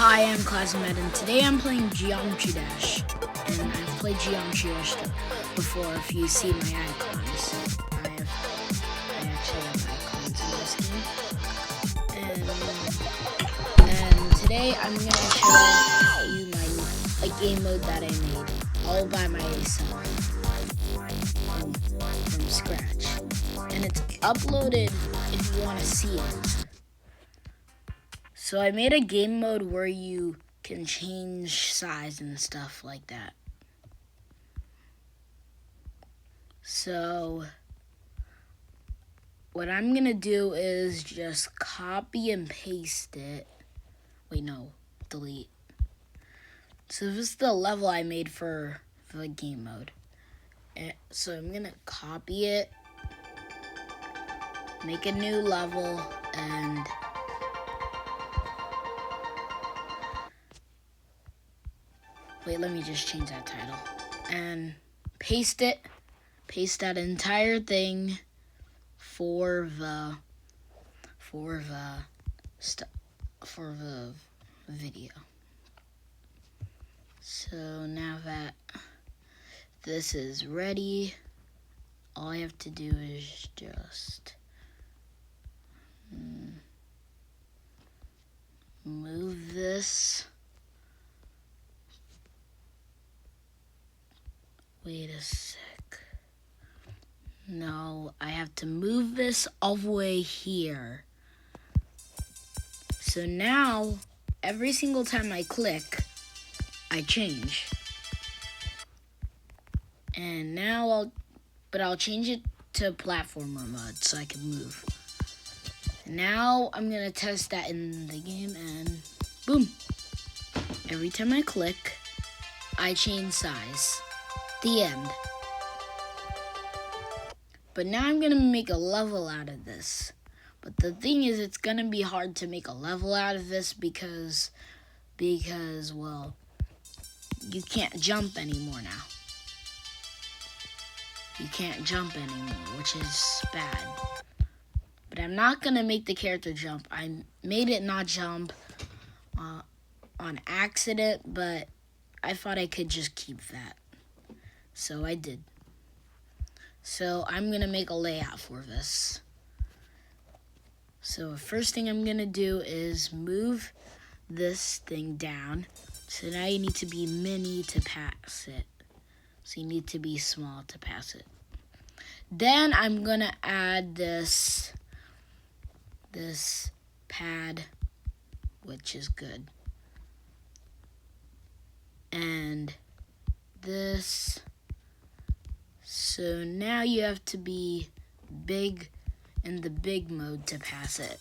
Hi, I'm Classimed, and today I'm playing Geometry Dash. And I've played Geometry Dash before. If you see my icons, I actually have icons in this game. And today I'm gonna show you a game mode that I made all by myself from scratch, and it's uploaded if you want to see it. So I made a game mode where you can change size and stuff like that. So what I'm gonna do is just copy and paste it. Wait, no, delete. So this is the level I made for the game mode. So I'm gonna copy it, make a new level, and wait, let me just change that title. And paste it. Paste that entire thing for the video. So now that this is ready, all I have to do is just move this. Wait a sec. No, I have to move this all the way here. So now, every single time I click, I change. And now I'll change it to platformer mode so I can move. Now I'm gonna test that in the game, and boom. Every time I click, I change size. The end. But now I'm gonna make a level out of this. But the thing is, it's gonna be hard to make a level out of this because well, you can't jump anymore now. You can't jump anymore, which is bad. But I'm not gonna make the character jump. I made it not jump on accident, but I thought I could just keep that. So I did. So I'm gonna make a layout for this. So the first thing I'm gonna do is move this thing down. So now you need to be mini to pass it. So you need to be small to pass it. Then I'm gonna add this pad, which is good. And this. So now you have to be big in the big mode to pass it.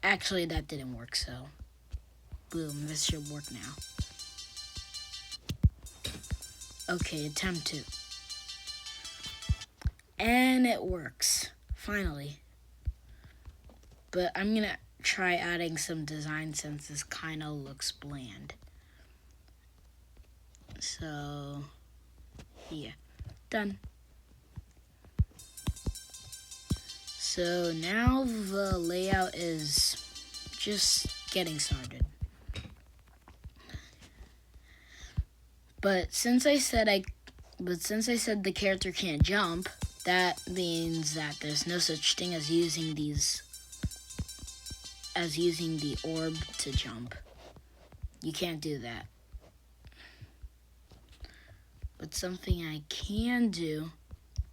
Actually, that didn't work, so boom, this should work now. Okay, attempt 2. And it works, finally. But I'm gonna try adding some design since this kind of looks bland. So, yeah, done. So now the layout is just getting started. But since I said the character can't jump, that means that there's no such thing as using the orb to jump. You can't do that. But something I can do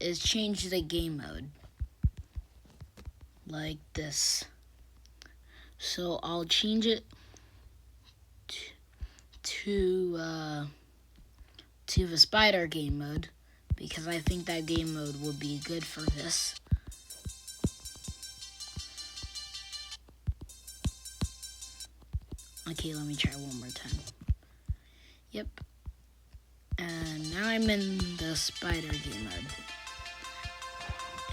is change the game mode. Like this. So I'll change it to the spider game mode because I think that game mode would be good for this. Okay, let me try one more time. Yep. And now I'm in the spider game mode.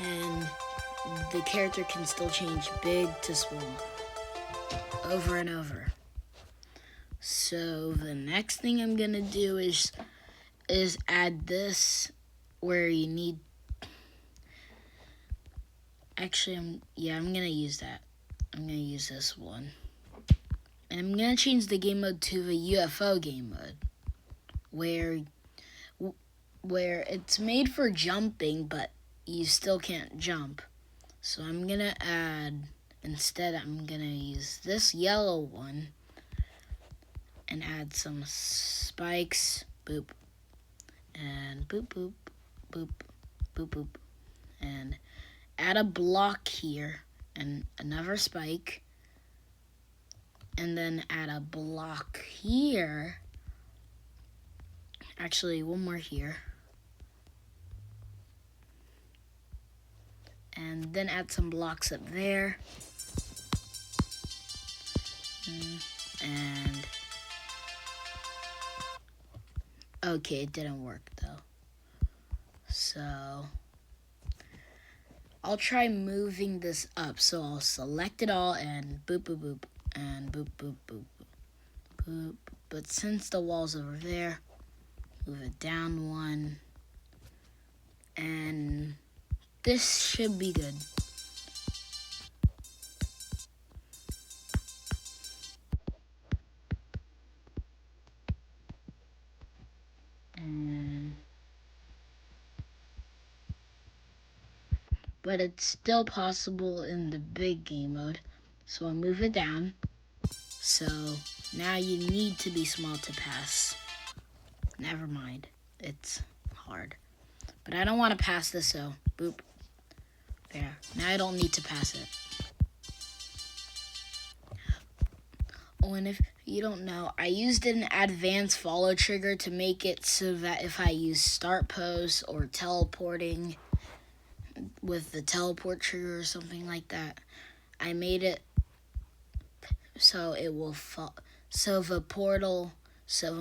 And the character can still change big to small over and over. So the next thing I'm gonna do is add this where you need. Actually, I'm gonna use that. I'm gonna use this one. And I'm gonna change the game mode to the UFO game mode, where it's made for jumping, but you still can't jump. So I'm gonna instead I'm gonna use this yellow one and add some spikes, boop, and boop, boop, boop, boop, boop, and add a block here and another spike, and then add a block here. Actually, one more here. And then add some blocks up there. And okay, it didn't work though. So I'll try moving this up. So I'll select it all and boop, boop, boop, and boop, boop, boop, boop. But since the wall's over there, move it down one. And this should be good. But it's still possible in the big game mode. So I'll move it down. So now you need to be small to pass. Never mind. It's hard. But I don't want to pass this, so boop. There. Now I don't need to pass it. Oh, and if you don't know, I used an advanced follow trigger to make it so that if I use start pose or teleporting with the teleport trigger or something like that, I made it so it will so the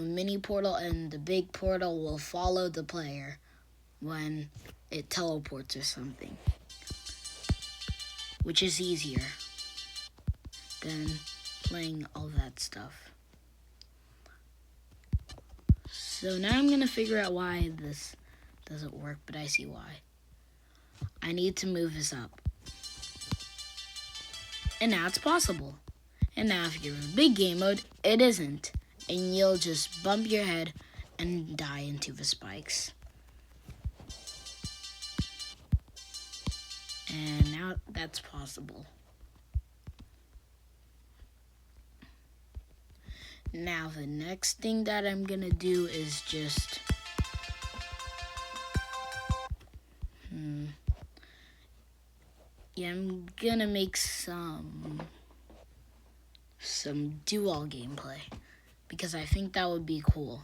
mini portal and the big portal will follow the player when it teleports or something, which is easier than playing all that stuff. So now I'm gonna figure out why this doesn't work, but I see why. I need to move this up. And now it's possible. And now if you're in big game mode, it isn't. And you'll just bump your head and die into the spikes. And now that's possible. Now the next thing that I'm gonna do is just I'm gonna make some dual gameplay because I think that would be cool.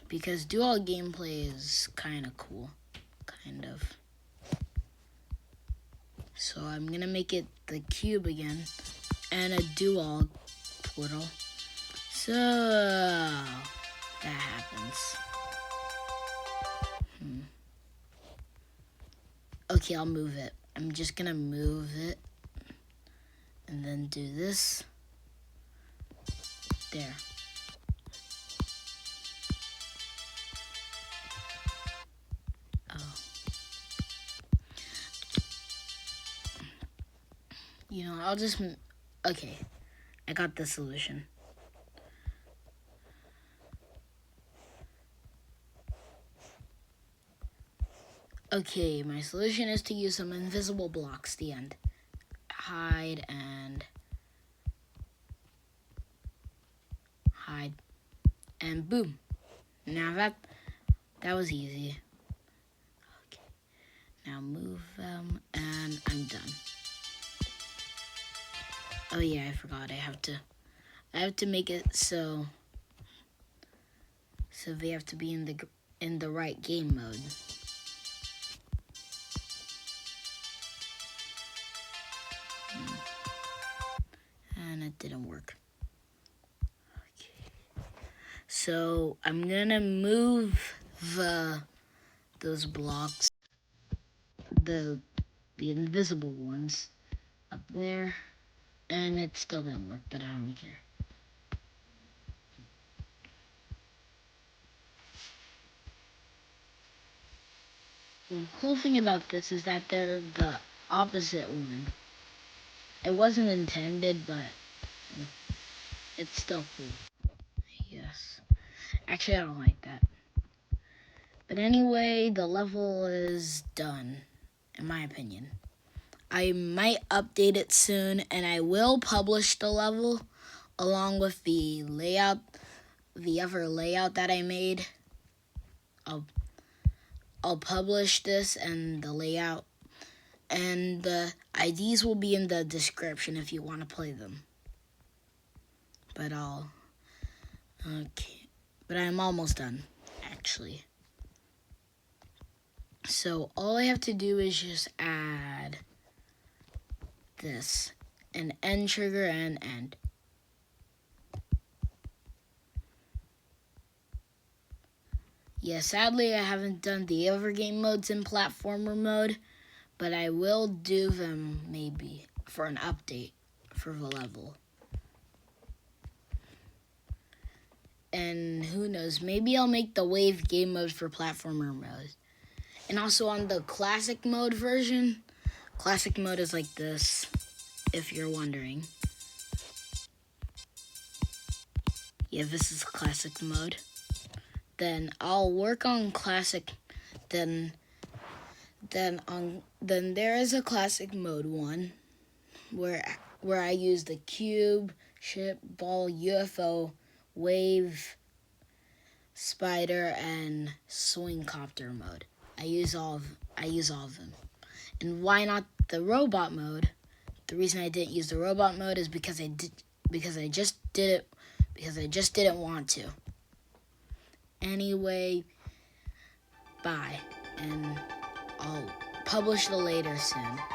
Because dual gameplay is kind of cool, kind of. So I'm gonna make it the cube again and a dual portal. So that happens. Okay, I'll move it. I'm just gonna move it and then do this. There. Oh. You know, I'll just... Okay, I got the solution. Okay, my solution is to use some invisible blocks, the end. Hide and... hide. And boom. Now that was easy. Okay. Now move them and I'm done. Oh yeah, I forgot. I have to make it so they have to be in the right game mode. And it didn't work. Okay. So I'm gonna move those blocks, the invisible ones, up there, and it still didn't work, but I don't care. The cool thing about this is that they're the opposite one. It wasn't intended, but it's still cool. Yes. Actually, I don't like that. But anyway, the level is done, in my opinion. I might update it soon, and I will publish the level along with the layout, the other layout that I made. I'll publish this and the layout, and the IDs will be in the description if you want to play them. But but I'm almost done, actually. So all I have to do is just add this, an end trigger and end. Yeah, sadly I haven't done the other game modes in platformer mode, but I will do them maybe for an update for the level. And who knows, maybe I'll make the wave game mode for platformer mode. And also on the classic mode version, classic mode is like this, if you're wondering. Yeah, this is classic mode. Then I'll work on classic, then there is a classic mode one where I use the cube, ship, ball, UFO, wave, spider, and swing copter mode. I use all of them. And why not the robot mode? The reason I didn't use the robot mode is because I just didn't want to. Anyway, bye, and I'll publish the later soon.